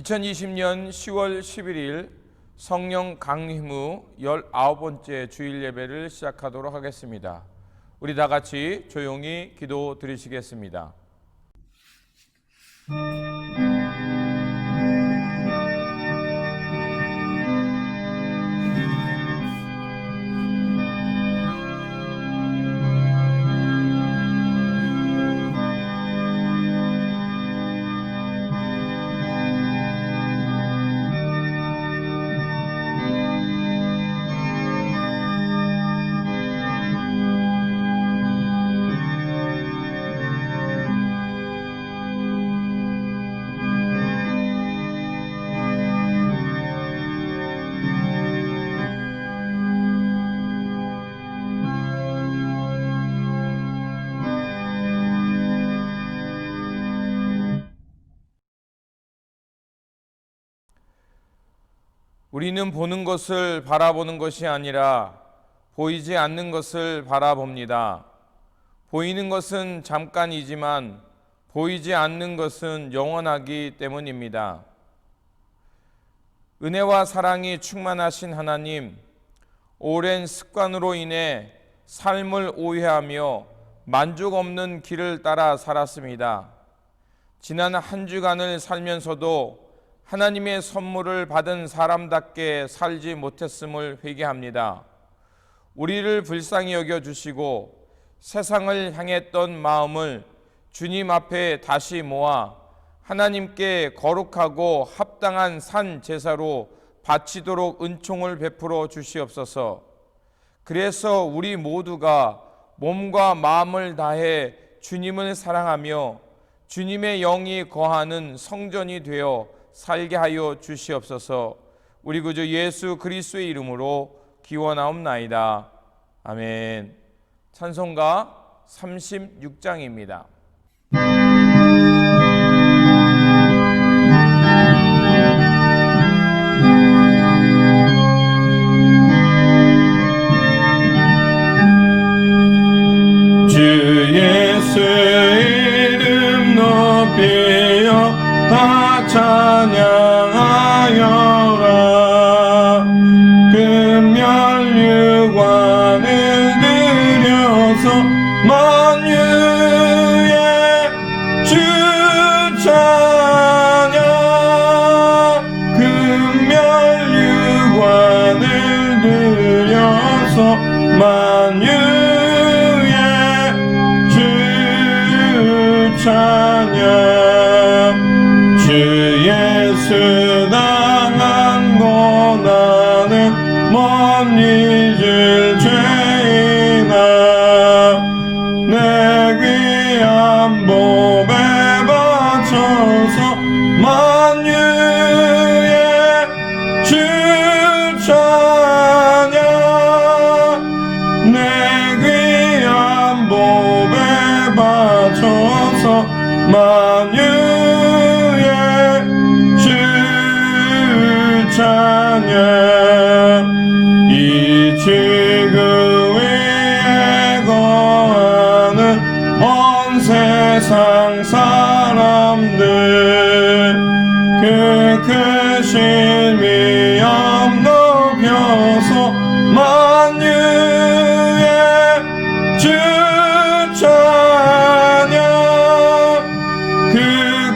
(2020년 10월 11일) 성령 강림 후 19번째 주일 예배를 시작하도록 하겠습니다. 우리 다 같이 조용히 기도 드리시겠습니다. 우리는 보는 것을 바라보는 것이 아니라 보이지 않는 것을 바라봅니다. 보이는 것은 잠깐이지만 보이지 않는 것은 영원하기 때문입니다. 은혜와 사랑이 충만하신 하나님, 오랜 습관으로 인해 삶을 오해하며 만족 없는 길을 따라 살았습니다. 지난 한 주간을 살면서도 하나님의 선물을 받은 사람답게 살지 못했음을 회개합니다. 우리를 불쌍히 여겨주시고 세상을 향했던 마음을 주님 앞에 다시 모아 하나님께 거룩하고 합당한 산 제사로 바치도록 은총을 베풀어 주시옵소서. 그래서 우리 모두가 몸과 마음을 다해 주님을 사랑하며 주님의 영이 거하는 성전이 되어 살게 하여 주시옵소서. 우리 구주 예수 그리스도의 이름으로 기원하옵나이다. 아멘. 찬송가 36장입니다. 주 예수 이름 높이여 다 찬양하여라. 금면류관을 들여서 만유의 주 찬양. 금면류관을 들여서 만유의 주 찬양. 주 예수 당한 고난은 못 잊을 죄이나 내 귀한 몸에 바쳐서 만유의 주 찬양. 내 귀한 몸에 바쳐서 만유의 주 찬양. 이 지구 위에 거하는 온 세상 사람들 그 크신 위엄 높여서 만유의 주 찬양. 그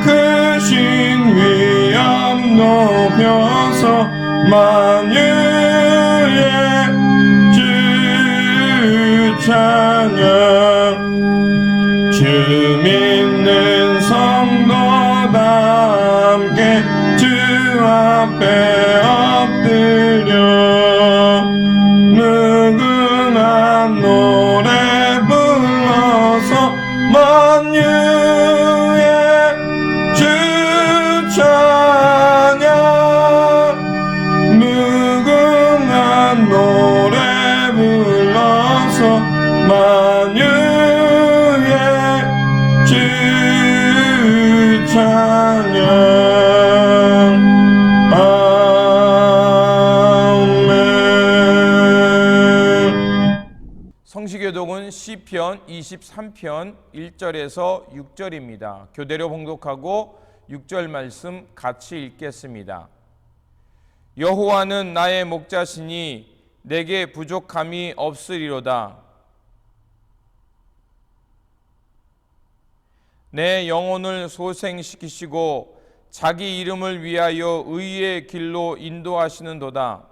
크신 위엄 높여서 만유의 주 찬양. 주 믿는 성도 다 함께 주 앞에 엎드려 시편 23편 1절에서 6절입니다. 교대로 봉독하고 6절 말씀 같이 읽겠습니다. 여호와는 나의 목자시니 내게 부족함이 없으리로다. 내 영혼을 소생시키시고 자기 이름을 위하여 의의 길로 인도하시는도다.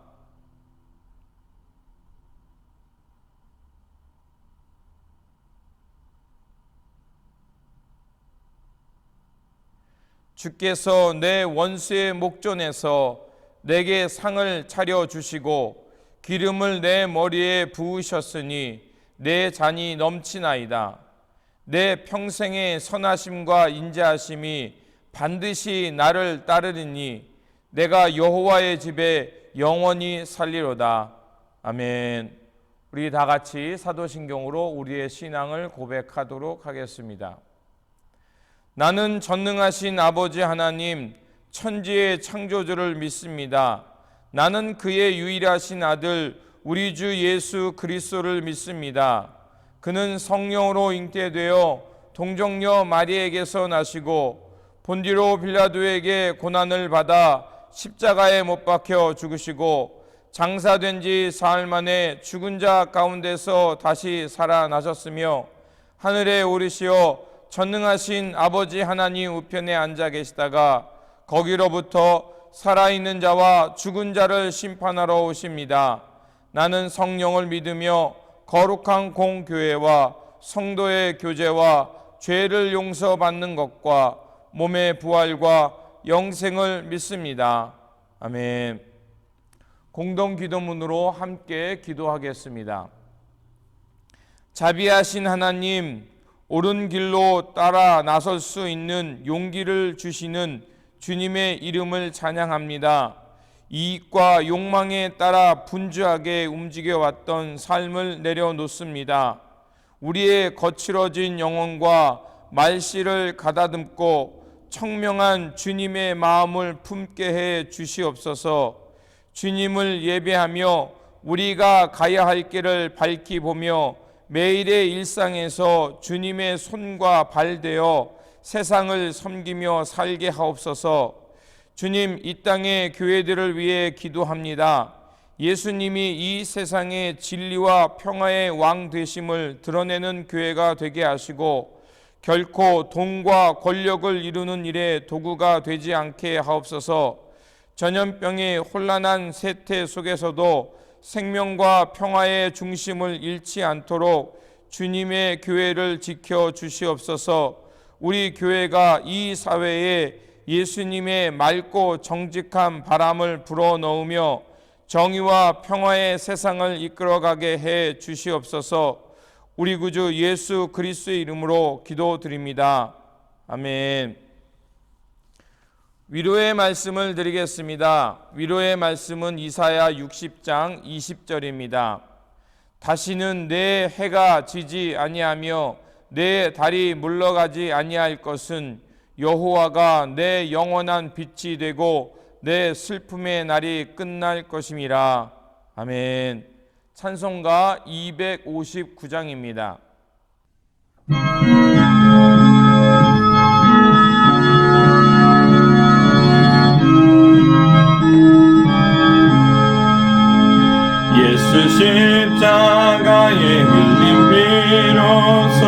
주께서 내 원수의 목전에서 내게 상을 차려주시고 기름을 내 머리에 부으셨으니 내 잔이 넘치나이다. 내 평생의 선하심과 인자하심이 반드시 나를 따르리니 내가 여호와의 집에 영원히 살리로다. 아멘. 우리 다 같이 사도신경으로 우리의 신앙을 고백하도록 하겠습니다. 나는 전능하신 아버지 하나님, 천지의 창조주를 믿습니다. 나는 그의 유일하신 아들 우리 주 예수 그리스도를 믿습니다. 그는 성령으로 잉태되어 동정녀 마리에게서 나시고 본디로 빌라도에게 고난을 받아 십자가에 못 박혀 죽으시고 장사된 지 사흘 만에 죽은 자 가운데서 다시 살아나셨으며 하늘에 오르시어 전능하신 아버지 하나님 우편에 앉아 계시다가 거기로부터 살아있는 자와 죽은 자를 심판하러 오십니다. 나는 성령을 믿으며 거룩한 공교회와 성도의 교제와 죄를 용서받는 것과 몸의 부활과 영생을 믿습니다. 아멘. 공동기도문으로 함께 기도하겠습니다. 자비하신 하나님, 옳은 길로 따라 나설 수 있는 용기를 주시는 주님의 이름을 찬양합니다. 이익과 욕망에 따라 분주하게 움직여왔던 삶을 내려놓습니다. 우리의 거칠어진 영혼과 말씨를 가다듬고 청명한 주님의 마음을 품게 해 주시옵소서. 주님을 예배하며 우리가 가야 할 길을 밝히 보며 매일의 일상에서 주님의 손과 발 되어 세상을 섬기며 살게 하옵소서. 주님, 이 땅의 교회들을 위해 기도합니다. 예수님이 이 세상의 진리와 평화의 왕 되심을 드러내는 교회가 되게 하시고 결코 돈과 권력을 이루는 일에 도구가 되지 않게 하옵소서. 전염병의 혼란한 세태 속에서도 생명과 평화의 중심을 잃지 않도록 주님의 교회를 지켜 주시옵소서. 우리 교회가 이 사회에 예수님의 맑고 정직한 바람을 불어넣으며 정의와 평화의 세상을 이끌어가게 해 주시옵소서. 우리 구주 예수 그리스도의 이름으로 기도드립니다. 아멘. 위로의 말씀을 드리겠습니다. 위로의 말씀은 이사야 60장 20절입니다. 다시는 내 해가 지지 아니하며 내 달이 물러가지 아니할 것은 여호와가 내 영원한 빛이 되고 내 슬픔의 날이 끝날 것임이라. 아멘. 찬송가 259장입니다. 예수 십자가의 흘림 비로소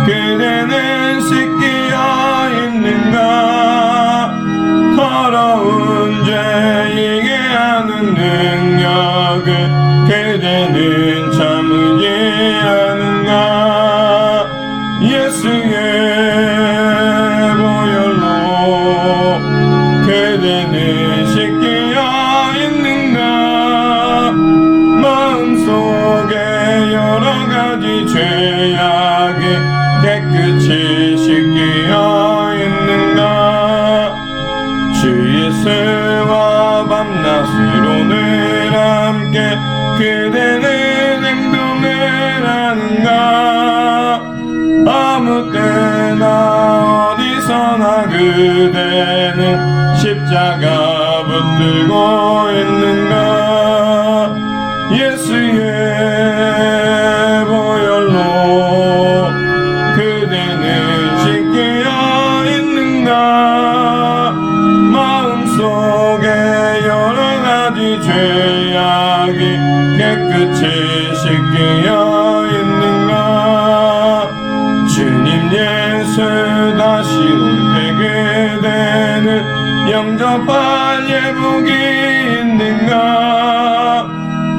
그대는 씻기어 있는가. 더러운 죄 이게 하는 능력을 그대는 참으지 않은가. 예수의 보혈로 그대는 씻기어 있는가. 마음속에 여러가지 죄악이 깨끗이 씻기어 있는가. 주 예수와 밤낮으로 늘 함께 그대는 행동을 하는가. 아무 때나 어디서나 그대는 십자가 붙들고 있는가. 예수의 보혈로 죄악이 깨끗이 씻기어 있는가. 주님 예수 다시 올 때 그대는 영접할 예복이 있는가.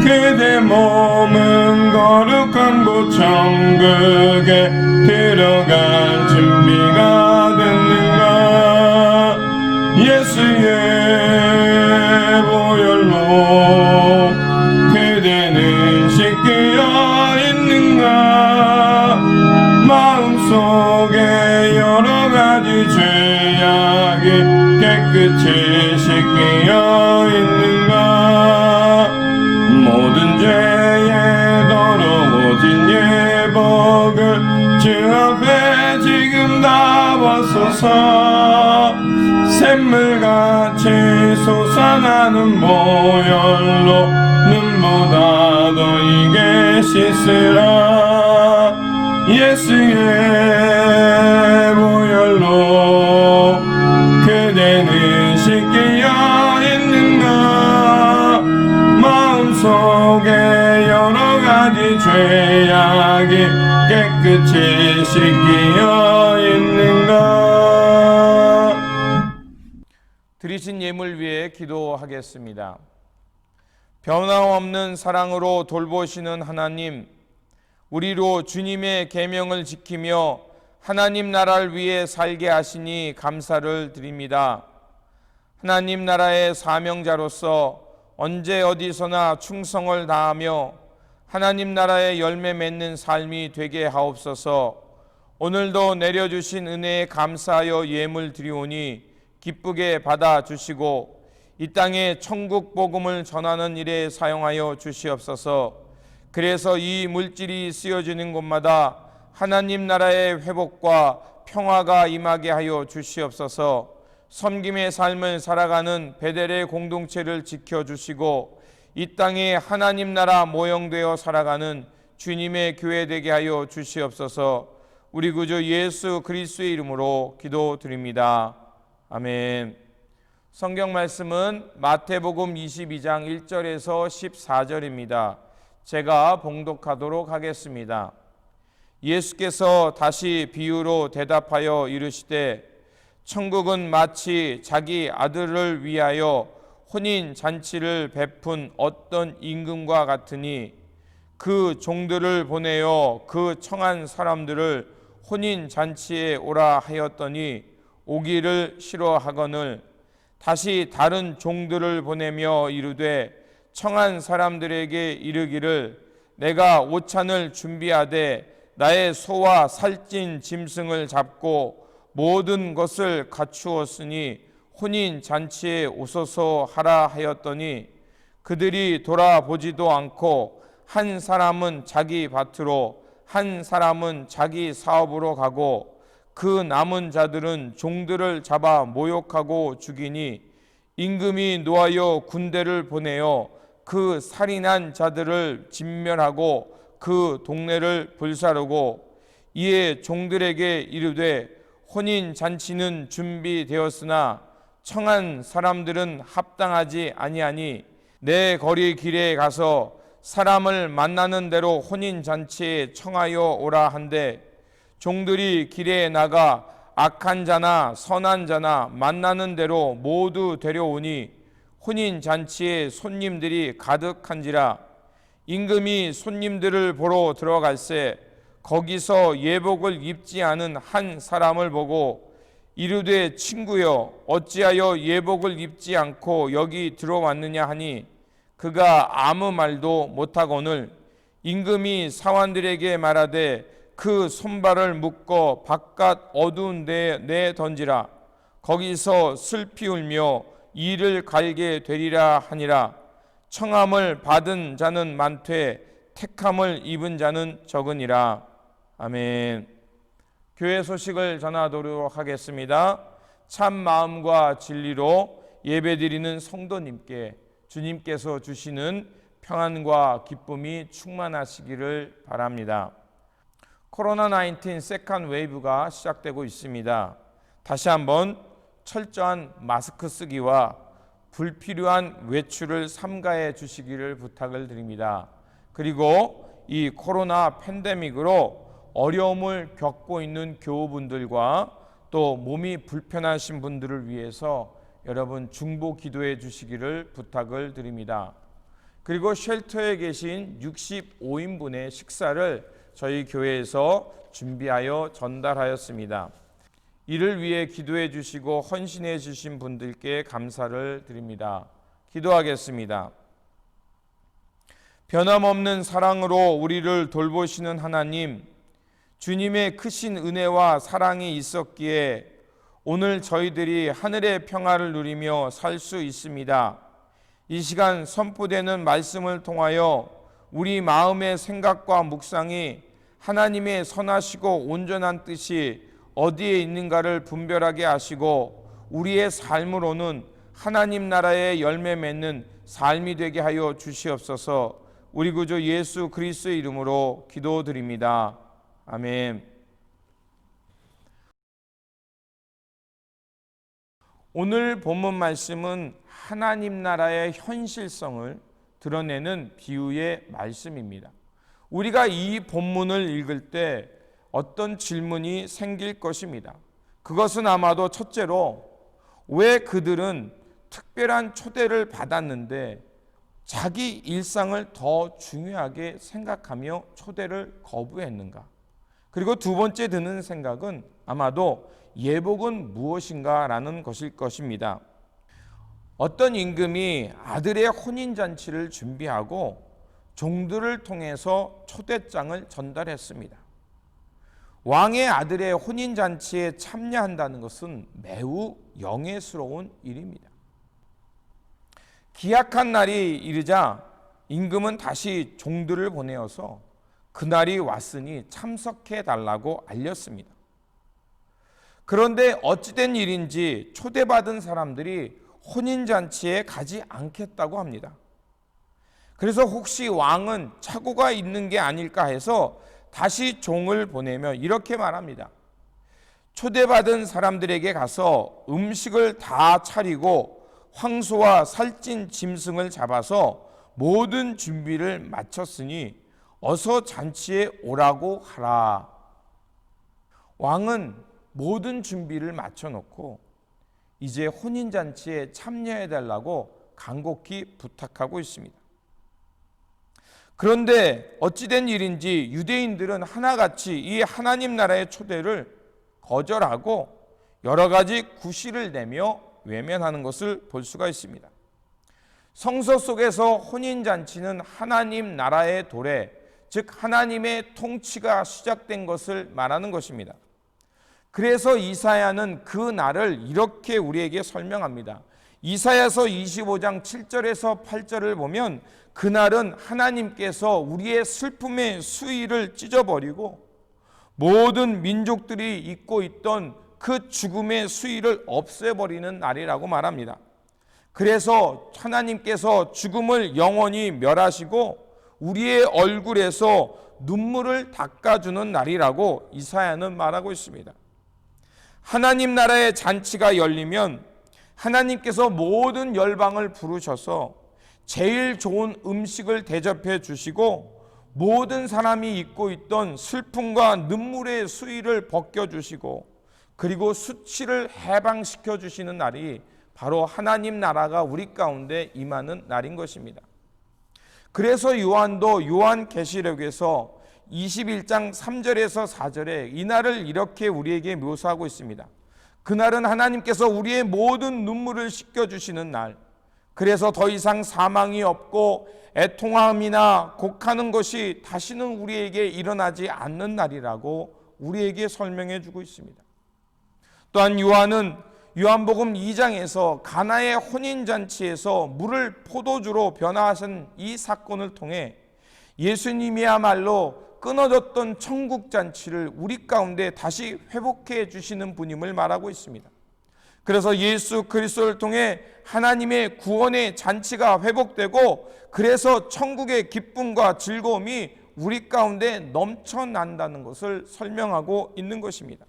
그대 몸은 거룩한 곳 천국에 들어갈 준비가 됐는가. 예수의 보혈로 그대는 씻기어 있는가. 마음속에 여러가지 죄악이 깨끗이 씻기어 있는가. 모든 죄에 더러워진 예복을 주 앞에 지금 다 벗소서. 샘물같이 솟아나는 보혈로 눈보다 더 이게 씻으라. 예수의 보혈로 그대는 씻기어 있는가. 마음속에 여러가지 죄악이 깨끗이 씻기어 있는가. 드리신 예물 위해 기도하겠습니다. 변함없는 사랑으로 돌보시는 하나님, 우리로 주님의 계명을 지키며 하나님 나라를 위해 살게 하시니 감사를 드립니다. 하나님 나라의 사명자로서 언제 어디서나 충성을 다하며 하나님 나라의 열매 맺는 삶이 되게 하옵소서. 오늘도 내려주신 은혜에 감사하여 예물 드리오니 기쁘게 받아주시고 이 땅에 천국 복음을 전하는 일에 사용하여 주시옵소서. 그래서 이 물질이 쓰여지는 곳마다 하나님 나라의 회복과 평화가 임하게 하여 주시옵소서. 섬김의 삶을 살아가는 베델의 공동체를 지켜주시고 이 땅에 하나님 나라 모형되어 살아가는 주님의 교회 되게 하여 주시옵소서. 우리 구주 예수 그리스도의 이름으로 기도드립니다. 아멘. 성경 말씀은 마태복음 22장 1절에서 14절입니다. 제가 봉독하도록 하겠습니다. 예수께서 다시 비유로 대답하여 이르시되 천국은 마치 자기 아들을 위하여 혼인 잔치를 베푼 어떤 임금과 같으니 그 종들을 보내어 그 청한 사람들을 혼인 잔치에 오라 하였더니 오기를 싫어하거늘 다시 다른 종들을 보내며 이르되 청한 사람들에게 이르기를 내가 오찬을 준비하되 나의 소와 살찐 짐승을 잡고 모든 것을 갖추었으니 혼인 잔치에 오소서 하라 하였더니 그들이 돌아보지도 않고 한 사람은 자기 밭으로 한 사람은 자기 사업으로 가고 그 남은 자들은 종들을 잡아 모욕하고 죽이니 임금이 노하여 군대를 보내어 그 살인한 자들을 진멸하고 그 동네를 불사르고 이에 종들에게 이르되 혼인 잔치는 준비되었으나 청한 사람들은 합당하지 아니하니 내 거리 길에 가서 사람을 만나는 대로 혼인 잔치에 청하여 오라 한데 종들이 길에 나가 악한 자나 선한 자나 만나는 대로 모두 데려오니 혼인 잔치에 손님들이 가득한지라. 임금이 손님들을 보러 들어갈새 거기서 예복을 입지 않은 한 사람을 보고 이르되 친구여 어찌하여 예복을 입지 않고 여기 들어왔느냐 하니 그가 아무 말도 못하거늘 임금이 사환들에게 말하되 그 손발을 묶어 바깥 어두운 데에 내 던지라. 거기서 슬피 울며 이를 갈게 되리라 하니라. 청함을 받은 자는 많되 택함을 입은 자는 적으니라. 아멘. 교회 소식을 전하도록 하겠습니다. 참 마음과 진리로 예배드리는 성도님께 주님께서 주시는 평안과 기쁨이 충만하시기를 바랍니다. 코로나19 세컨드 웨이브가 시작되고 있습니다. 다시 한번 철저한 마스크 쓰기와 불필요한 외출을 삼가해 주시기를 부탁을 드립니다. 그리고 이 코로나 팬데믹으로 어려움을 겪고 있는 교우분들과 또 몸이 불편하신 분들을 위해서 여러분 중보 기도해 주시기를 부탁을 드립니다. 그리고 쉘터에 계신 65인분의 식사를 저희 교회에서 준비하여 전달하였습니다. 이를 위해 기도해 주시고 헌신해 주신 분들께 감사를 드립니다. 기도하겠습니다. 변함없는 사랑으로 우리를 돌보시는 하나님, 주님의 크신 은혜와 사랑이 있었기에 오늘 저희들이 하늘의 평화를 누리며 살 수 있습니다. 이 시간 선포되는 말씀을 통하여 우리 마음의 생각과 묵상이 하나님의 선하시고 온전한 뜻이 어디에 있는가를 분별하게 하시고 우리의 삶으로는 하나님 나라의 열매 맺는 삶이 되게 하여 주시옵소서. 우리 구주 예수 그리스도의 이름으로 기도드립니다. 아멘. 오늘 본문 말씀은 하나님 나라의 현실성을 드러내는 비유의 말씀입니다. 우리가 이 본문을 읽을 때 어떤 질문이 생길 것입니다. 그것은 아마도 첫째로 왜 그들은 특별한 초대를 받았는데 자기 일상을 더 중요하게 생각하며 초대를 거부했는가? 그리고 두 번째 드는 생각은 아마도 예복은 무엇인가 라는 것일 것입니다. 어떤 임금이 아들의 혼인잔치를 준비하고 종들을 통해서 초대장을 전달했습니다. 왕의 아들의 혼인잔치에 참여한다는 것은 매우 영예스러운 일입니다. 기약한 날이 이르자 임금은 다시 종들을 보내어서 그날이 왔으니 참석해 달라고 알렸습니다. 그런데 어찌된 일인지 초대받은 사람들이 혼인잔치에 가지 않겠다고 합니다. 그래서 혹시 왕은 착오가 있는 게 아닐까 해서 다시 종을 보내며 이렇게 말합니다. 초대받은 사람들에게 가서 음식을 다 차리고 황소와 살찐 짐승을 잡아서 모든 준비를 마쳤으니 어서 잔치에 오라고 하라. 왕은 모든 준비를 마쳐놓고 이제 혼인잔치에 참여해달라고 간곡히 부탁하고 있습니다. 그런데 어찌된 일인지 유대인들은 하나같이 이 하나님 나라의 초대를 거절하고 여러 가지 구실을 내며 외면하는 것을 볼 수가 있습니다. 성서 속에서 혼인잔치는 하나님 나라의 도래, 즉 하나님의 통치가 시작된 것을 말하는 것입니다. 그래서 이사야는 그 날을 이렇게 우리에게 설명합니다. 이사야서 25장 7절에서 8절을 보면 그날은 하나님께서 우리의 슬픔의 수위를 찢어버리고 모든 민족들이 잊고 있던 그 죽음의 수위를 없애버리는 날이라고 말합니다. 그래서 하나님께서 죽음을 영원히 멸하시고 우리의 얼굴에서 눈물을 닦아주는 날이라고 이사야는 말하고 있습니다. 하나님 나라의 잔치가 열리면 하나님께서 모든 열방을 부르셔서 제일 좋은 음식을 대접해 주시고 모든 사람이 잊고 있던 슬픔과 눈물의 수위를 벗겨주시고 그리고 수치를 해방시켜 주시는 날이 바로 하나님 나라가 우리 가운데 임하는 날인 것입니다. 그래서 요한도 요한계시록에서 21장 3절에서 4절에 이 날을 이렇게 우리에게 묘사하고 있습니다. 그날은 하나님께서 우리의 모든 눈물을 씻겨주시는 날, 그래서 더 이상 사망이 없고 애통함이나 곡하는 것이 다시는 우리에게 일어나지 않는 날이라고 우리에게 설명해 주고 있습니다. 또한 요한은 요한복음 2장에서 가나의 혼인잔치에서 물을 포도주로 변화하신 이 사건을 통해 예수님이야말로 끊어졌던 천국잔치를 우리 가운데 다시 회복해 주시는 분임을 말하고 있습니다. 그래서 예수 그리스도를 통해 하나님의 구원의 잔치가 회복되고 그래서 천국의 기쁨과 즐거움이 우리 가운데 넘쳐난다는 것을 설명하고 있는 것입니다.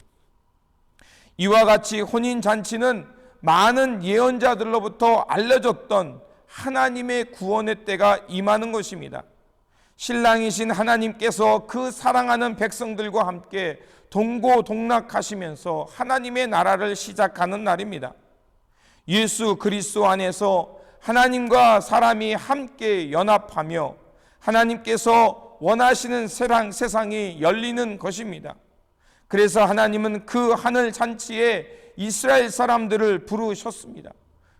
이와 같이 혼인잔치는 많은 예언자들로부터 알려졌던 하나님의 구원의 때가 임하는 것입니다. 신랑이신 하나님께서 그 사랑하는 백성들과 함께 동고동락하시면서 하나님의 나라를 시작하는 날입니다. 예수 그리스도 안에서 하나님과 사람이 함께 연합하며 하나님께서 원하시는 세상이 열리는 것입니다. 그래서 하나님은 그 하늘 잔치에 이스라엘 사람들을 부르셨습니다.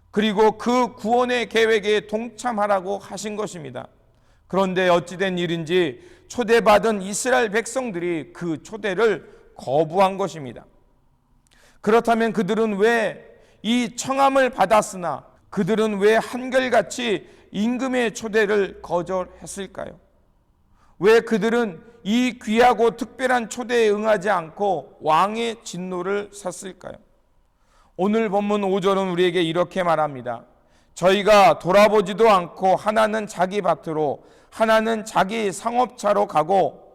그리고 그 구원의 계획에 동참하라고 하신 것입니다. 그런데 어찌된 일인지 초대받은 이스라엘 백성들이 그 초대를 거부한 것입니다. 그렇다면 그들은 왜 이 청함을 받았으나 그들은 왜 한결같이 임금의 초대를 거절했을까요? 왜 그들은 이 귀하고 특별한 초대에 응하지 않고 왕의 진노를 샀을까요? 오늘 본문 5절은 우리에게 이렇게 말합니다. 저희가 돌아보지도 않고 하나는 자기 밭으로 하나는 자기 상업차로 가고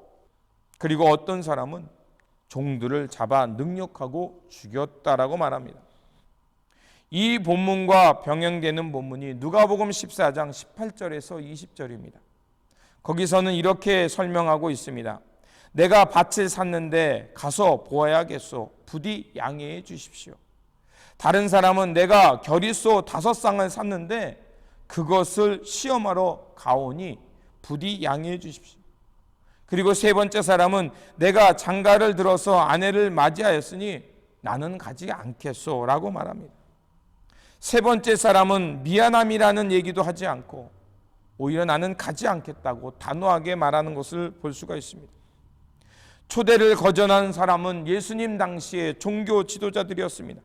그리고 어떤 사람은 종들을 잡아 능욕하고 죽였다라고 말합니다. 이 본문과 병행되는 본문이 누가복음 14장 18절에서 20절입니다. 거기서는 이렇게 설명하고 있습니다. 내가 밭을 샀는데 가서 보아야겠소. 부디 양해해 주십시오. 다른 사람은 내가 겨리소 5쌍을 샀는데 그것을 시험하러 가오니 부디 양해해 주십시오. 그리고 세 번째 사람은 내가 장가를 들어서 아내를 맞이하였으니 나는 가지 않겠소 라고 말합니다. 세 번째 사람은 미안함이라는 얘기도 하지 않고 오히려 나는 가지 않겠다고 단호하게 말하는 것을 볼 수가 있습니다. 초대를 거절한 사람은 예수님 당시의 종교 지도자들이었습니다.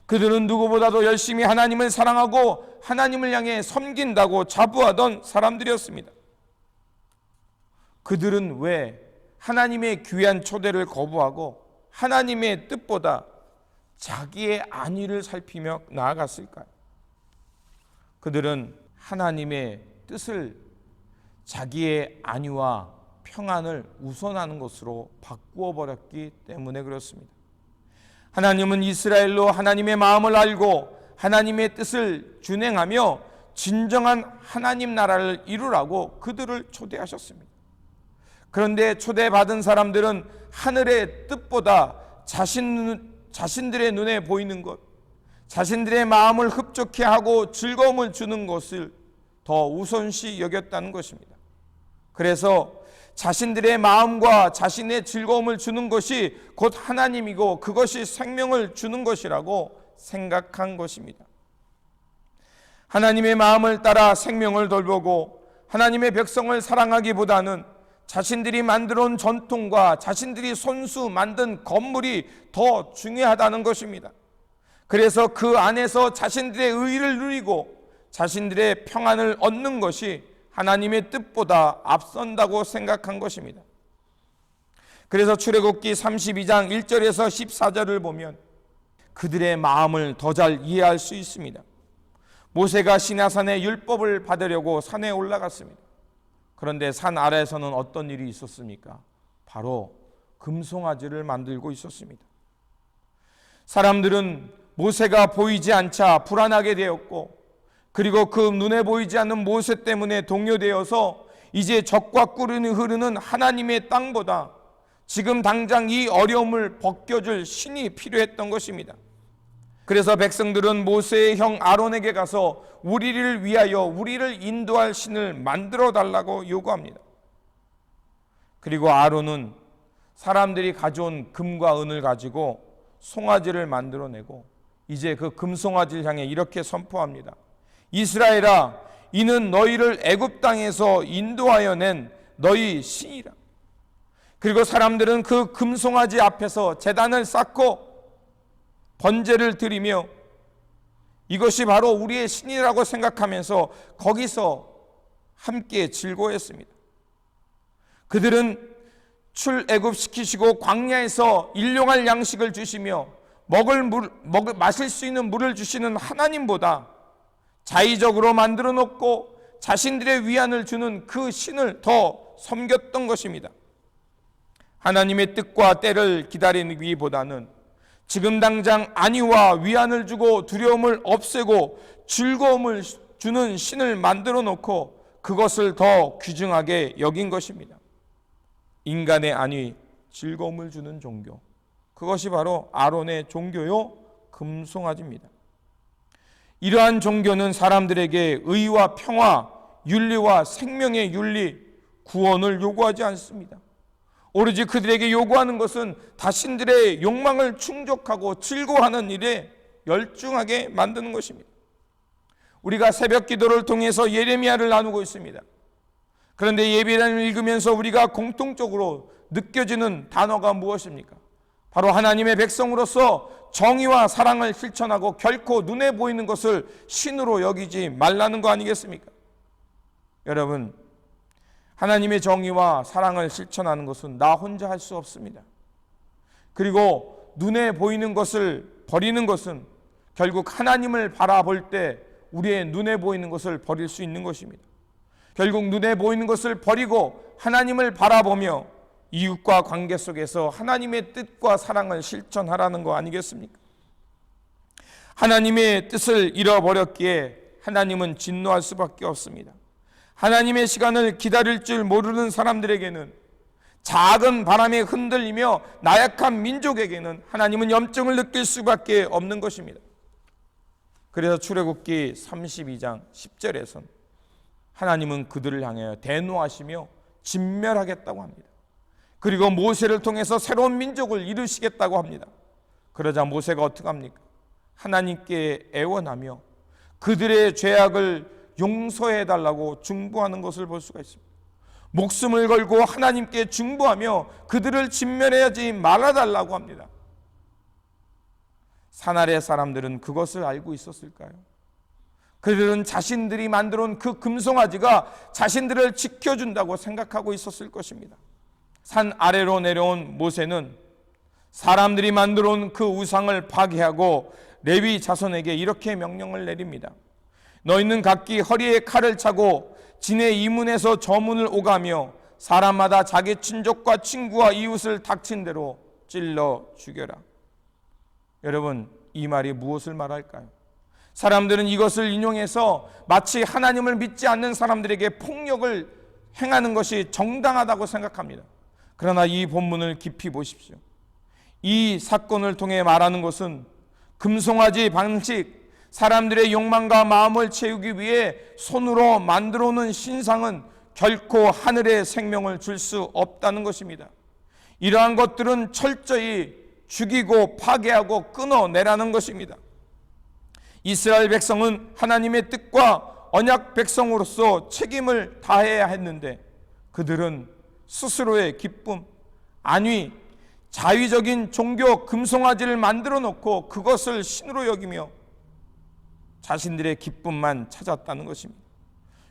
그들은 누구보다도 열심히 하나님을 사랑하고 하나님을 향해 섬긴다고 자부하던 사람들이었습니다. 그들은 왜 하나님의 귀한 초대를 거부하고 하나님의 뜻보다 자기의 안위를 살피며 나아갔을까요? 그들은 하나님의 뜻을 자기의 안위와 평안을 우선하는 것으로 바꾸어 버렸기 때문에 그렇습니다. 하나님은 이스라엘로 하나님의 마음을 알고 하나님의 뜻을 준행하며 진정한 하나님 나라를 이루라고 그들을 초대하셨습니다. 그런데 초대받은 사람들은 하늘의 뜻보다 자신들의 눈에 보이는 것, 자신들의 마음을 흡족해 하고 즐거움을 주는 것을 더 우선시 여겼다는 것입니다. 그래서 자신들의 마음과 자신의 즐거움을 주는 것이 곧 하나님이고 그것이 생명을 주는 것이라고 생각한 것입니다. 하나님의 마음을 따라 생명을 돌보고 하나님의 백성을 사랑하기보다는 자신들이 만들어 온 전통과 자신들이 손수 만든 건물이 더 중요하다는 것입니다. 그래서 그 안에서 자신들의 의의를 누리고 자신들의 평안을 얻는 것이 하나님의 뜻보다 앞선다고 생각한 것입니다. 그래서 출애굽기 32장 1절에서 14절을 보면 그들의 마음을 더 잘 이해할 수 있습니다. 모세가 시내산의 율법을 받으려고 산에 올라갔습니다. 그런데 산 아래에서는 어떤 일이 있었습니까? 바로 금송아지를 만들고 있었습니다. 사람들은 모세가 보이지 않자 불안하게 되었고 그리고 그 눈에 보이지 않는 모세 때문에 동요되어서 이제 적과 꿀이 흐르는 하나님의 땅보다 지금 당장 이 어려움을 벗겨줄 신이 필요했던 것입니다. 그래서 백성들은 모세의 형 아론에게 가서 우리를 위하여 우리를 인도할 신을 만들어 달라고 요구합니다. 그리고 아론은 사람들이 가져온 금과 은을 가지고 송아지를 만들어내고 이제 그 금송아지를 향해 이렇게 선포합니다. 이스라엘아, 이는 너희를 애굽 땅에서 인도하여 낸 너희 신이라. 그리고 사람들은 그 금송아지 앞에서 제단을 쌓고 번제를 드리며 이것이 바로 우리의 신이라고 생각하면서 거기서 함께 즐거워했습니다. 그들은 출애굽시키시고 광야에서 일용할 양식을 주시며 마실 수 있는 물을 주시는 하나님보다 자의적으로 만들어 놓고 자신들의 위안을 주는 그 신을 더 섬겼던 것입니다. 하나님의 뜻과 때를 기다리기보다는 지금 당장 안위와 위안을 주고 두려움을 없애고 즐거움을 주는 신을 만들어 놓고 그것을 더 귀중하게 여긴 것입니다. 인간의 안위, 즐거움을 주는 종교, 그것이 바로 아론의 종교요 금송아지입니다. 이러한 종교는 사람들에게 의와 평화, 윤리와 생명의 윤리, 구원을 요구하지 않습니다. 오로지 그들에게 요구하는 것은 자신들의 욕망을 충족하고 즐거워하는 일에 열중하게 만드는 것입니다. 우리가 새벽 기도를 통해서 예레미야를 나누고 있습니다. 그런데 예배를 읽으면서 우리가 공통적으로 느껴지는 단어가 무엇입니까? 바로 하나님의 백성으로서 정의와 사랑을 실천하고 결코 눈에 보이는 것을 신으로 여기지 말라는 거 아니겠습니까? 여러분, 하나님의 정의와 사랑을 실천하는 것은 나 혼자 할 수 없습니다. 그리고 눈에 보이는 것을 버리는 것은 결국 하나님을 바라볼 때 우리의 눈에 보이는 것을 버릴 수 있는 것입니다. 결국 눈에 보이는 것을 버리고 하나님을 바라보며 이웃과 관계 속에서 하나님의 뜻과 사랑을 실천하라는 거 아니겠습니까? 하나님의 뜻을 잃어버렸기에 하나님은 진노할 수밖에 없습니다. 하나님의 시간을 기다릴 줄 모르는 사람들에게는, 작은 바람에 흔들리며 나약한 민족에게는 하나님은 염증을 느낄 수밖에 없는 것입니다. 그래서 출애굽기 32장 10절에선 하나님은 그들을 향하여 대노하시며 진멸하겠다고 합니다. 그리고 모세를 통해서 새로운 민족을 이루시겠다고 합니다. 그러자 모세가 어떻게 합니까? 하나님께 애원하며 그들의 죄악을 용서해달라고 중보하는 것을 볼 수가 있습니다. 목숨을 걸고 하나님께 중보하며 그들을 진멸하지 말아달라고 합니다. 사나리의 사람들은 그것을 알고 있었을까요? 그들은 자신들이 만들어 온 그 금송아지가 자신들을 지켜준다고 생각하고 있었을 것입니다. 산 아래로 내려온 모세는 사람들이 만들어 온 그 우상을 파괴하고 레위 자손에게 이렇게 명령을 내립니다. 너희는 각기 허리에 칼을 차고 진의 이문에서 저문을 오가며 사람마다 자기 친족과 친구와 이웃을 닥친 대로 찔러 죽여라. 여러분, 이 말이 무엇을 말할까요? 사람들은 이것을 인용해서 마치 하나님을 믿지 않는 사람들에게 폭력을 행하는 것이 정당하다고 생각합니다. 그러나 이 본문을 깊이 보십시오. 이 사건을 통해 말하는 것은 금송아지 방식, 사람들의 욕망과 마음을 채우기 위해 손으로 만들어 놓은 신상은 결코 하늘의 생명을 줄 수 없다는 것입니다. 이러한 것들은 철저히 죽이고 파괴하고 끊어내라는 것입니다. 이스라엘 백성은 하나님의 뜻과 언약 백성으로서 책임을 다해야 했는데 그들은 스스로의 기쁨, 안위, 자위적인 종교 금송아지를 만들어 놓고 그것을 신으로 여기며 자신들의 기쁨만 찾았다는 것입니다.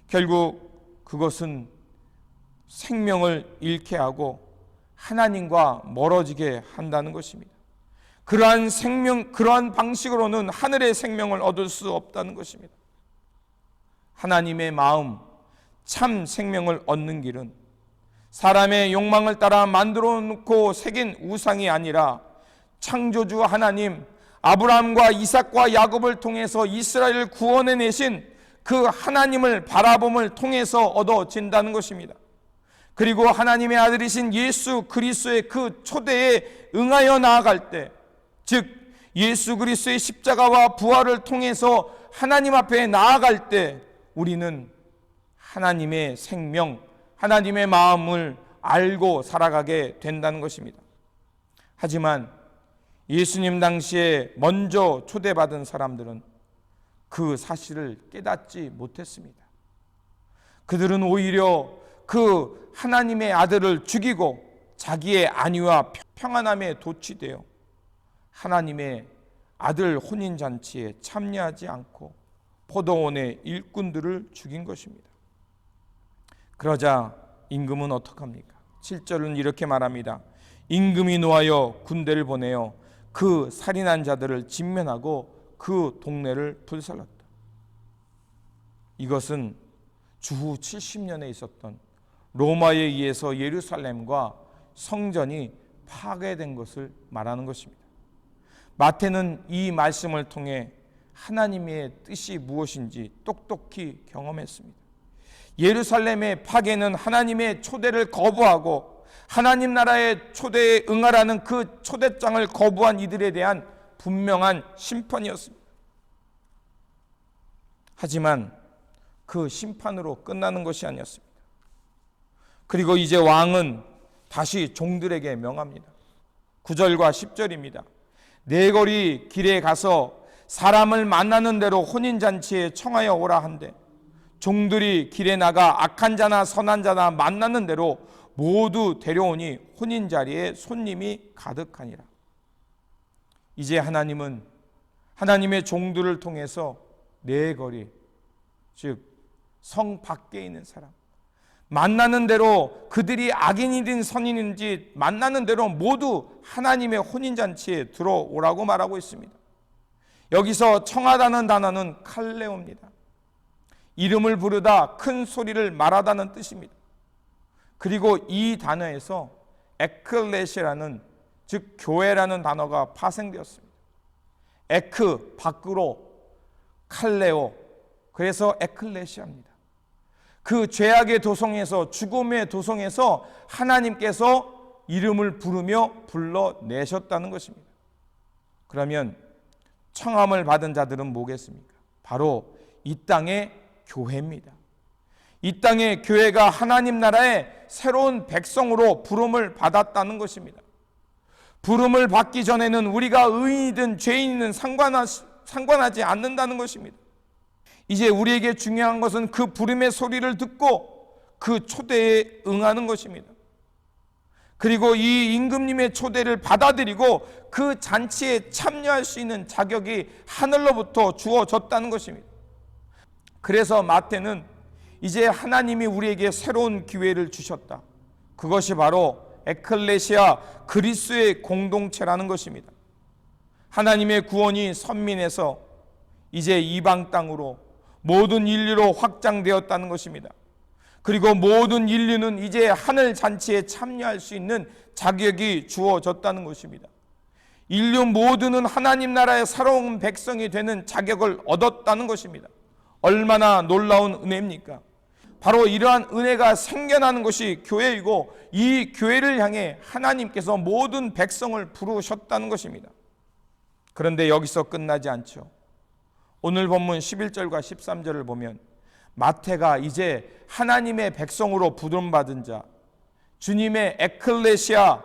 결국 그것은 생명을 잃게 하고 하나님과 멀어지게 한다는 것입니다. 그러한 방식으로는 하늘의 생명을 얻을 수 없다는 것입니다. 하나님의 마음, 참 생명을 얻는 길은 사람의 욕망을 따라 만들어 놓고 새긴 우상이 아니라 창조주 하나님, 아브라함과 이삭과 야곱을 통해서 이스라엘을 구원해내신 그 하나님을 바라봄을 통해서 얻어진다는 것입니다. 그리고 하나님의 아들이신 예수 그리스도의 그 초대에 응하여 나아갈 때, 즉 예수 그리스도의 십자가와 부활을 통해서 하나님 앞에 나아갈 때 우리는 하나님의 생명, 하나님의 마음을 알고 살아가게 된다는 것입니다. 하지만 예수님 당시에 먼저 초대받은 사람들은 그 사실을 깨닫지 못했습니다. 그들은 오히려 그 하나님의 아들을 죽이고 자기의 안위와 평안함에 도취되어 하나님의 아들 혼인잔치에 참여하지 않고 포도원의 일꾼들을 죽인 것입니다. 그러자 임금은 어떡합니까? 7절은 이렇게 말합니다. 임금이 노하여 군대를 보내어 그 살인한 자들을 진면하고 그 동네를 불살랐다. 이것은 주후 70년에 있었던 로마에 의해서 예루살렘과 성전이 파괴된 것을 말하는 것입니다. 마태는 이 말씀을 통해 하나님의 뜻이 무엇인지 똑똑히 경험했습니다. 예루살렘의 파괴는 하나님의 초대를 거부하고 하나님 나라의 초대에 응하라는 그 초대장을 거부한 이들에 대한 분명한 심판이었습니다. 하지만 그 심판으로 끝나는 것이 아니었습니다. 그리고 이제 왕은 다시 종들에게 명합니다. 9절과 10절입니다. 네거리 길에 가서 사람을 만나는 대로 혼인잔치에 청하여 오라 한대 종들이 길에 나가 악한 자나 선한 자나 만나는 대로 모두 데려오니 혼인자리에 손님이 가득하니라. 이제 하나님은 하나님의 종들을 통해서 네거리, 즉 성 밖에 있는 사람, 만나는 대로 그들이 악인이든 선인인지 만나는 대로 모두 하나님의 혼인잔치에 들어오라고 말하고 있습니다. 여기서 청하다는 단어는 칼레오입니다. 이름을 부르다, 큰 소리를 말하다는 뜻입니다. 그리고 이 단어에서 에클레시라는, 즉 교회라는 단어가 파생되었습니다. 에크, 밖으로, 칼레오, 그래서 에클레시아입니다. 그 죄악의 도성에서, 죽음의 도성에서 하나님께서 이름을 부르며 불러내셨다는 것입니다. 그러면 청함을 받은 자들은 뭐겠습니까? 바로 이 땅의 교회입니다. 이 땅의 교회가 하나님 나라의 새로운 백성으로 부름을 받았다는 것입니다. 부름을 받기 전에는 우리가 의인이든 죄인이든 상관하지 않는다는 것입니다. 이제 우리에게 중요한 것은 그 부름의 소리를 듣고 그 초대에 응하는 것입니다. 그리고 이 임금님의 초대를 받아들이고 그 잔치에 참여할 수 있는 자격이 하늘로부터 주어졌다는 것입니다. 그래서 마태는 이제 하나님이 우리에게 새로운 기회를 주셨다. 그것이 바로 에클레시아, 그리스도의 공동체라는 것입니다. 하나님의 구원이 선민에서 이제 이방 땅으로 모든 인류로 확장되었다는 것입니다. 그리고 모든 인류는 이제 하늘 잔치에 참여할 수 있는 자격이 주어졌다는 것입니다. 인류 모두는 하나님 나라의 새로운 백성이 되는 자격을 얻었다는 것입니다. 얼마나 놀라운 은혜입니까? 바로 이러한 은혜가 생겨나는 것이 교회이고 이 교회를 향해 하나님께서 모든 백성을 부르셨다는 것입니다. 그런데 여기서 끝나지 않죠. 오늘 본문 11절과 13절을 보면 마태가 이제 하나님의 백성으로 부름받은 자, 주님의 에클레시아,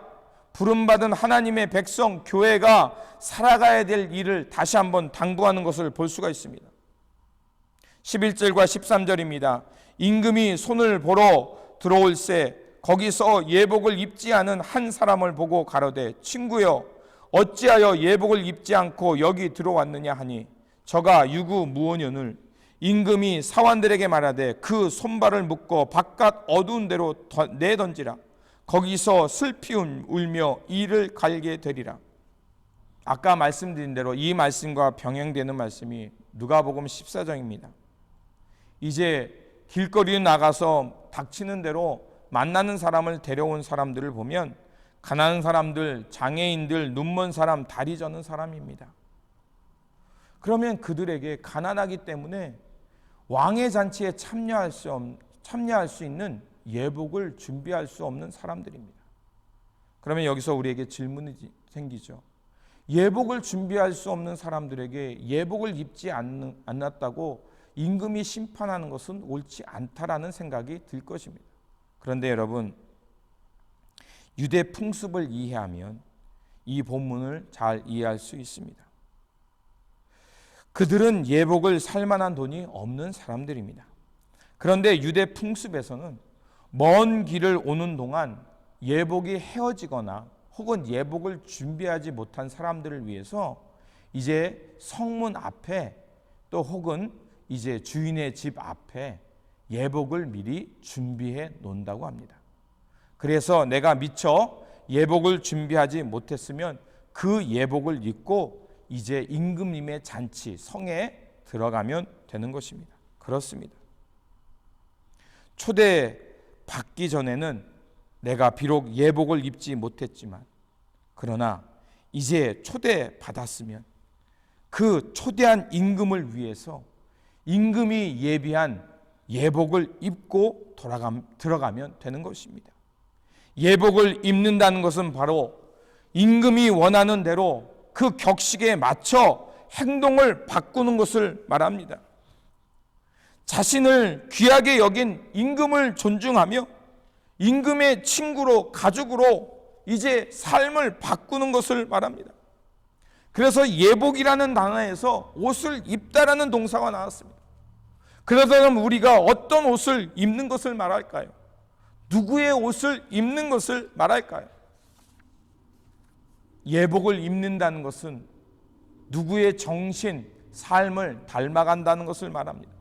부름받은 하나님의 백성, 교회가 살아가야 될 일을 다시 한번 당부하는 것을 볼 수가 있습니다. 11절과 13절입니다. 임금이 손을 보러 들어올새 거기서 예복을 입지 않은 한 사람을 보고 가로되 친구여 어찌하여 예복을 입지 않고 여기 들어왔느냐 하니 저가 유구무원연을 임금이 사환들에게 말하되 그 손발을 묶어 바깥 어두운 데로 내던지라. 거기서 슬피 울며 이를 갈게 되리라. 아까 말씀드린 대로 이 말씀과 병행되는 말씀이 누가복음 14장입니다. 이제 길거리에 나가서 닥치는 대로 만나는 사람을 데려온 사람들을 보면 가난한 사람들, 장애인들, 눈먼 사람, 다리 저는 사람입니다. 그러면 그들에게 가난하기 때문에 왕의 잔치에 참여할 수 있는 예복을 준비할 수 없는 사람들입니다. 그러면 여기서 우리에게 질문이 생기죠. 예복을 준비할 수 없는 사람들에게 예복을 입지 않았다고 임금이 심판하는 것은 옳지 않다라는 생각이 들 것입니다. 그런데 여러분, 유대 풍습을 이해하면 이 본문을 잘 이해할 수 있습니다. 그들은 예복을 살 만한 돈이 없는 사람들입니다. 그런데 유대 풍습에서는 먼 길을 오는 동안 예복이 헤어지거나 혹은 예복을 준비하지 못한 사람들을 위해서 이제 성문 앞에 또 혹은 이제 주인의 집 앞에 예복을 미리 준비해 놓는다고 합니다. 그래서 내가 미처 예복을 준비하지 못했으면 그 예복을 입고 이제 임금님의 잔치 성에 들어가면 되는 것입니다. 그렇습니다. 초대 받기 전에는 내가 비록 예복을 입지 못했지만 그러나 이제 초대받았으면 그 초대한 임금을 위해서 임금이 예비한 예복을 입고 들어가면 되는 것입니다. 예복을 입는다는 것은 바로 임금이 원하는 대로 그 격식에 맞춰 행동을 바꾸는 것을 말합니다. 자신을 귀하게 여긴 임금을 존중하며 임금의 친구로 가족으로 이제 삶을 바꾸는 것을 말합니다. 그래서 예복이라는 단어에서 옷을 입다라는 동사가 나왔습니다. 그러다면 우리가 어떤 옷을 입는 것을 말할까요? 누구의 옷을 입는 것을 말할까요? 예복을 입는다는 것은 누구의 정신, 삶을 닮아간다는 것을 말합니다.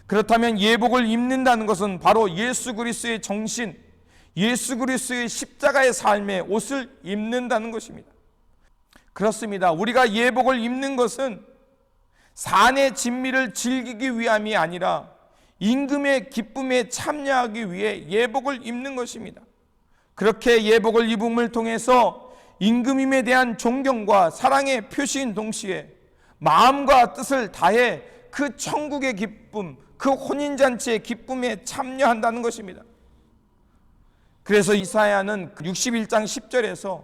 그렇다면 예복을 입는다는 것은 바로 예수 그리스도의 정신, 예수 그리스도의 십자가의 삶의 옷을 입는다는 것입니다. 그렇습니다. 우리가 예복을 입는 것은 산의 진미를 즐기기 위함이 아니라 임금의 기쁨에 참여하기 위해 예복을 입는 것입니다. 그렇게 예복을 입음을 통해서 임금님에 대한 존경과 사랑의 표시인 동시에 마음과 뜻을 다해 그 천국의 기쁨, 그 혼인잔치의 기쁨에 참여한다는 것입니다. 그래서 이사야는 61장 10절에서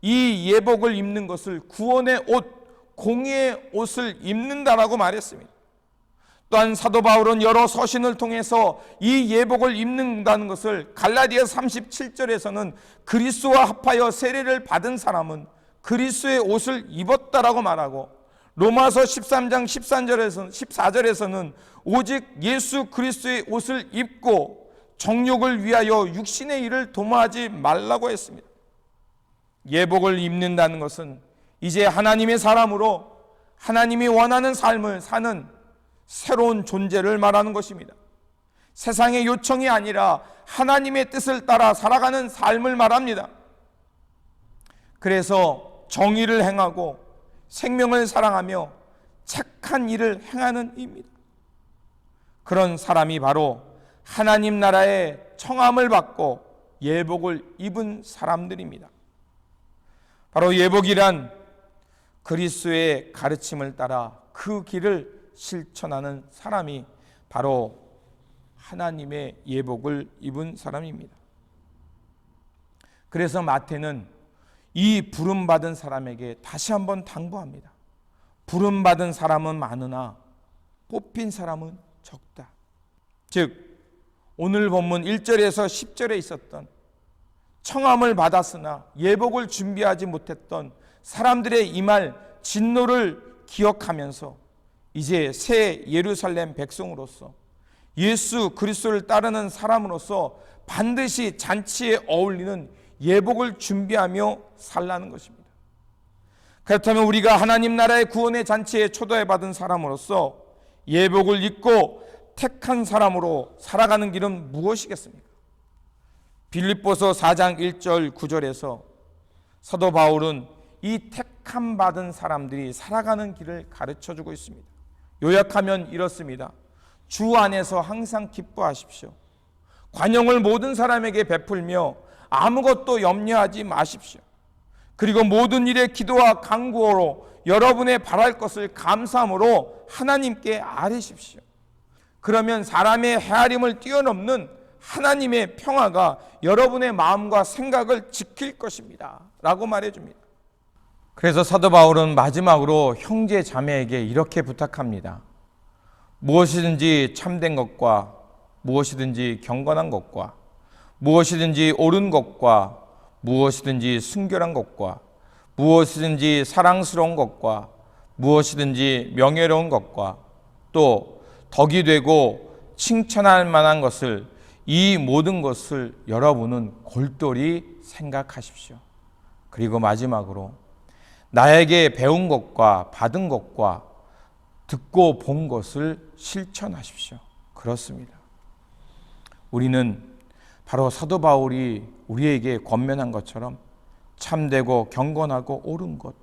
이 예복을 입는 것을 구원의 옷, 공의의 옷을 입는다라고 말했습니다. 또한 사도 바울은 여러 서신을 통해서 이 예복을 입는다는 것을 갈라디아 37절에서는 그리스도와 합하여 세례를 받은 사람은 그리스도의 옷을 입었다라고 말하고, 로마서 13장 14절에서는 오직 예수 그리스도의 옷을 입고 정욕을 위하여 육신의 일을 도모하지 말라고 했습니다. 예복을 입는다는 것은 이제 하나님의 사람으로 하나님이 원하는 삶을 사는 새로운 존재를 말하는 것입니다. 세상의 요청이 아니라 하나님의 뜻을 따라 살아가는 삶을 말합니다. 그래서 정의를 행하고 생명을 사랑하며 착한 일을 행하는 이입니다. 그런 사람이 바로 하나님 나라의 청함을 받고 예복을 입은 사람들입니다. 바로 예복이란 그리스도의 가르침을 따라 그 길을 실천하는 사람이 바로 하나님의 예복을 입은 사람입니다. 그래서 마태는 이 부름받은 사람에게 다시 한번 당부합니다. 부름받은 사람은 많으나 뽑힌 사람은 적다. 즉 오늘 본문 1절에서 10절에 있었던 청함을 받았으나 예복을 준비하지 못했던 사람들의 이 말 진노를 기억하면서 이제 새 예루살렘 백성으로서 예수 그리스도를 따르는 사람으로서 반드시 잔치에 어울리는 예복을 준비하며 살라는 것입니다. 그렇다면 우리가 하나님 나라의 구원의 잔치에 초대받은 사람으로서 예복을 입고 택한 사람으로 살아가는 길은 무엇이겠습니까? 빌립보서 4장 1절 9절에서 사도 바울은 이 택함 받은 사람들이 살아가는 길을 가르쳐주고 있습니다. 요약하면 이렇습니다. 주 안에서 항상 기뻐하십시오. 관용을 모든 사람에게 베풀며 아무것도 염려하지 마십시오. 그리고 모든 일에 기도와 간구로 여러분의 바랄 것을 감사함으로 하나님께 아뢰십시오. 그러면 사람의 헤아림을 뛰어넘는 하나님의 평화가 여러분의 마음과 생각을 지킬 것입니다 라고 말해줍니다. 그래서 사도 바울은 마지막으로 형제 자매에게 이렇게 부탁합니다. 무엇이든지 참된 것과 무엇이든지 경건한 것과 무엇이든지 옳은 것과 무엇이든지 순결한 것과 무엇이든지 사랑스러운 것과 무엇이든지 명예로운 것과 또 덕이 되고 칭찬할 만한 것을, 이 모든 것을 여러분은 골똘히 생각하십시오. 그리고 마지막으로 나에게 배운 것과 받은 것과 듣고 본 것을 실천하십시오. 그렇습니다. 우리는 바로 사도 바울이 우리에게 권면한 것처럼 참되고 경건하고 옳은 것,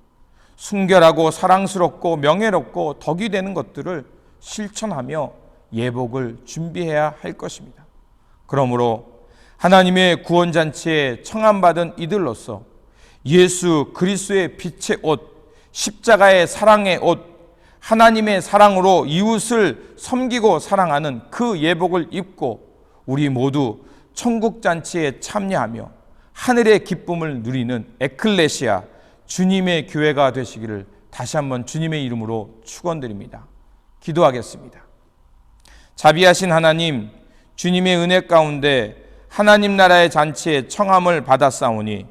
순결하고 사랑스럽고 명예롭고 덕이 되는 것들을 실천하며 예복을 준비해야 할 것입니다. 그러므로 하나님의 구원잔치에 청함받은 이들로서 예수 그리스도의 빛의 옷, 십자가의 사랑의 옷, 하나님의 사랑으로 이웃을 섬기고 사랑하는 그 예복을 입고 우리 모두 천국 잔치에 참여하며 하늘의 기쁨을 누리는 에클레시아, 주님의 교회가 되시기를 다시 한번 주님의 이름으로 축원드립니다. 기도하겠습니다. 자비하신 하나님, 주님의 은혜 가운데 하나님 나라의 잔치에 청함을 받았사오니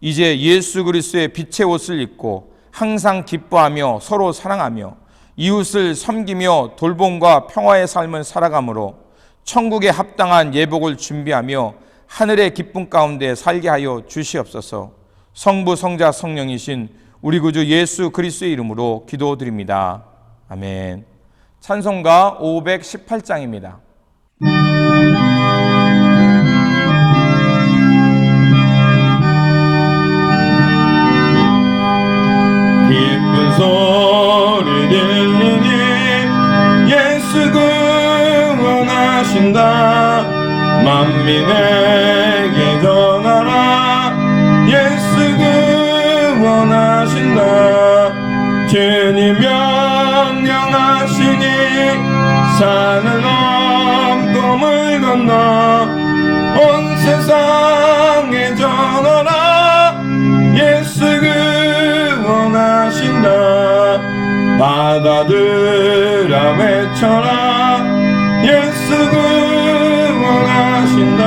이제 예수 그리스도의 빛의 옷을 입고 항상 기뻐하며 서로 사랑하며 이웃을 섬기며 돌봄과 평화의 삶을 살아가므로 천국에 합당한 예복을 준비하며 하늘의 기쁨 가운데 살게 하여 주시옵소서. 성부 성자 성령이신 우리 구주 예수 그리스도의 이름으로 기도드립니다. 아멘. 찬송가 518장입니다. 기쁜 소리 들리니 예수 구원하신다. 만민에게 전하라. 예수 구원하신다. 주님 명령하시니 산을 넘고 물 건너 온 세상에 전하라. 예수 구원하신다. 바다들아 외쳐라. 예수 구원하신다.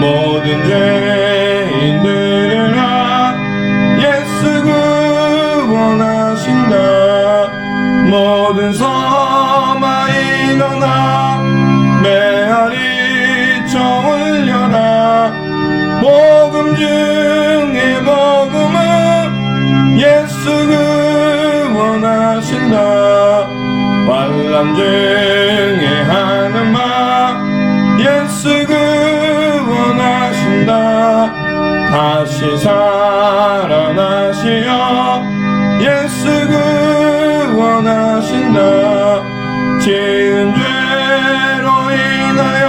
모든 죄인 들으라. 예수 구원하신다. 모든 섬아 일어나 메아리 쳐 올려라. 복음 중에 복음은 예수 구원하신다. 환난 중에 하는 말 예수 구원하신다. 다시 살아나시어 예수 구원하신다. 지은 죄로 인하여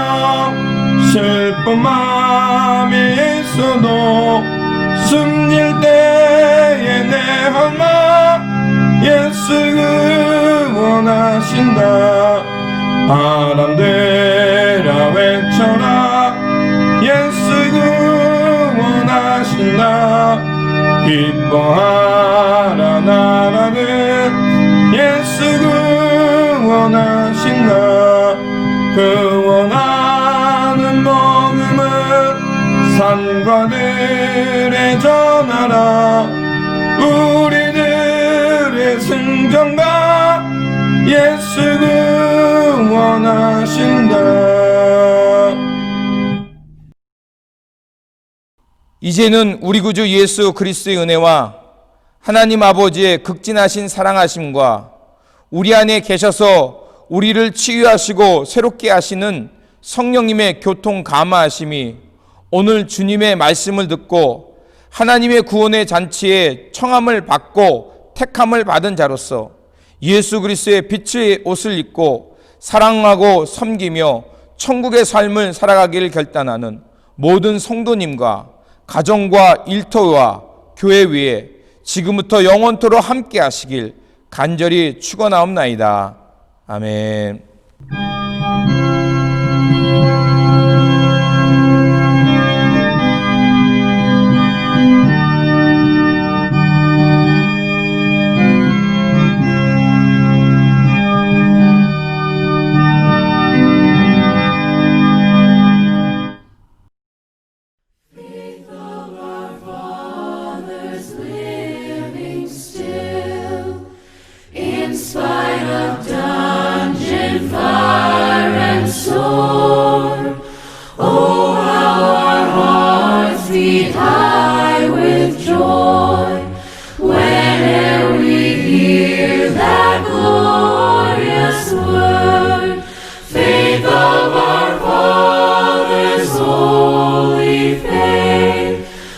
슬픈 마음이 있어도 숨길 때에 내 한마 예수 구원하신다. 바람들아 외쳐라. 예수 구원하신다. 기뻐하라 나라는 예수 구원하신다. 구원하는 복음은 산과 들에 전하라. 우리들의 승전가 예수 구원하신다. 이제는 우리 구주 예수 그리스도의 은혜와 하나님 아버지의 극진하신 사랑하심과 우리 안에 계셔서 우리를 치유하시고 새롭게 하시는 성령님의 교통 감화하심이 오늘 주님의 말씀을 듣고 하나님의 구원의 잔치에 청함을 받고 택함을 받은 자로서 예수 그리스도의 빛의 옷을 입고 사랑하고 섬기며 천국의 삶을 살아가기를 결단하는 모든 성도님과 가정과 일터와 교회 위에 지금부터 영원토록 함께 하시길 간절히 축원하옵나이다. 아멘.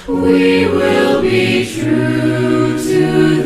We will be true to